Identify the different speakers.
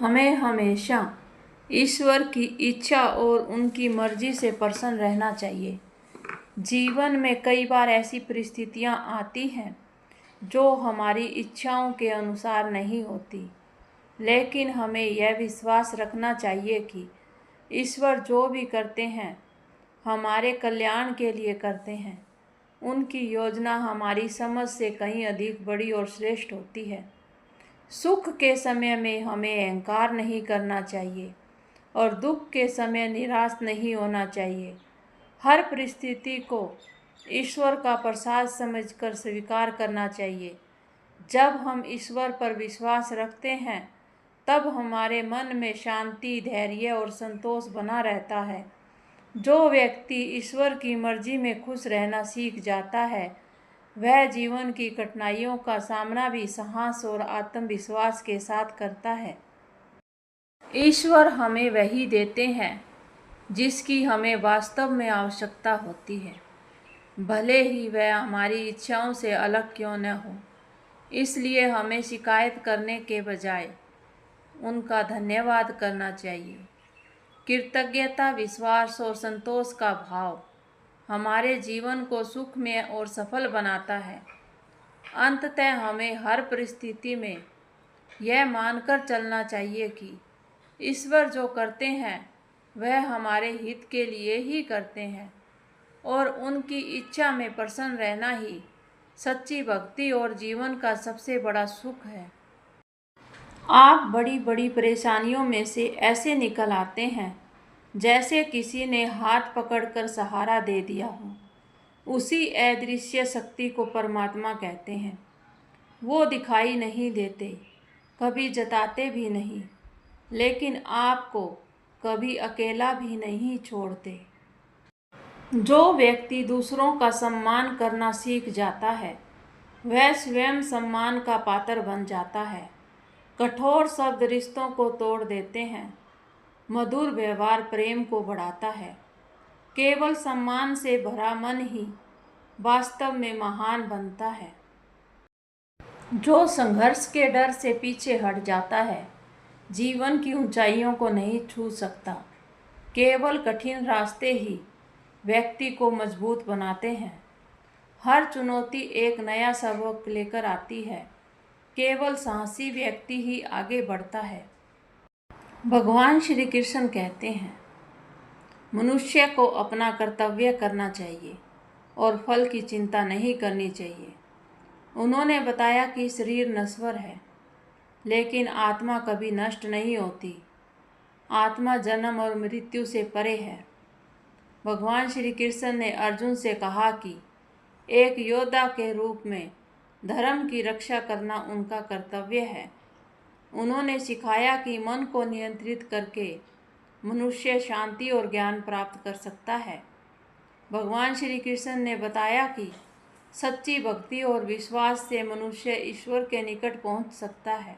Speaker 1: हमें हमेशा ईश्वर की इच्छा और उनकी मर्जी से प्रसन्न रहना चाहिए। जीवन में कई बार ऐसी परिस्थितियां आती हैं जो हमारी इच्छाओं के अनुसार नहीं होती, लेकिन हमें यह विश्वास रखना चाहिए कि ईश्वर जो भी करते हैं हमारे कल्याण के लिए करते हैं। उनकी योजना हमारी समझ से कहीं अधिक बड़ी और श्रेष्ठ होती है। सुख के समय में हमें अहंकार नहीं करना चाहिए और दुख के समय निराश नहीं होना चाहिए। हर परिस्थिति को ईश्वर का प्रसाद समझकर स्वीकार करना चाहिए। जब हम ईश्वर पर विश्वास रखते हैं तब हमारे मन में शांति, धैर्य और संतोष बना रहता है। जो व्यक्ति ईश्वर की मर्जी में खुश रहना सीख जाता है वह जीवन की कठिनाइयों का सामना भी साहस और आत्मविश्वास के साथ करता है। ईश्वर हमें वही देते हैं जिसकी हमें वास्तव में आवश्यकता होती है, भले ही वह हमारी इच्छाओं से अलग क्यों न हो। इसलिए हमें शिकायत करने के बजाय उनका धन्यवाद करना चाहिए। कृतज्ञता, विश्वास और संतोष का भाव हमारे जीवन को सुखमय और सफल बनाता है। अंततः हमें हर परिस्थिति में यह मानकर चलना चाहिए कि ईश्वर जो करते हैं वह हमारे हित के लिए ही करते हैं और उनकी इच्छा में प्रसन्न रहना ही सच्ची भक्ति और जीवन का सबसे बड़ा सुख है। आप बड़ी बड़ी परेशानियों में से ऐसे निकल आते हैं जैसे किसी ने हाथ पकड़कर सहारा दे दिया हो। उसी अदृश्य शक्ति को परमात्मा कहते हैं। वो दिखाई नहीं देते, कभी जताते भी नहीं, लेकिन आपको कभी अकेला भी नहीं छोड़ते। जो व्यक्ति दूसरों का सम्मान करना सीख जाता है वह स्वयं सम्मान का पात्र बन जाता है। कठोर शब्द रिश्तों को तोड़ देते हैं, मधुर व्यवहार प्रेम को बढ़ाता है। केवल सम्मान से भरा मन ही वास्तव में महान बनता है। जो संघर्ष के डर से पीछे हट जाता है जीवन की ऊंचाइयों को नहीं छू सकता। केवल कठिन रास्ते ही व्यक्ति को मजबूत बनाते हैं। हर चुनौती एक नया सबक लेकर आती है। केवल साहसी व्यक्ति ही आगे बढ़ता है। भगवान श्री कृष्ण कहते हैं, मनुष्य को अपना कर्तव्य करना चाहिए और फल की चिंता नहीं करनी चाहिए। उन्होंने बताया कि शरीर नश्वर है, लेकिन आत्मा कभी नष्ट नहीं होती। आत्मा जन्म और मृत्यु से परे है। भगवान श्री कृष्ण ने अर्जुन से कहा कि एक योद्धा के रूप में धर्म की रक्षा करना उनका कर्तव्य है। उन्होंने सिखाया कि मन को नियंत्रित करके मनुष्य शांति और ज्ञान प्राप्त कर सकता है। भगवान श्री कृष्ण ने बताया कि सच्ची भक्ति और विश्वास से मनुष्य ईश्वर के निकट पहुंच सकता है।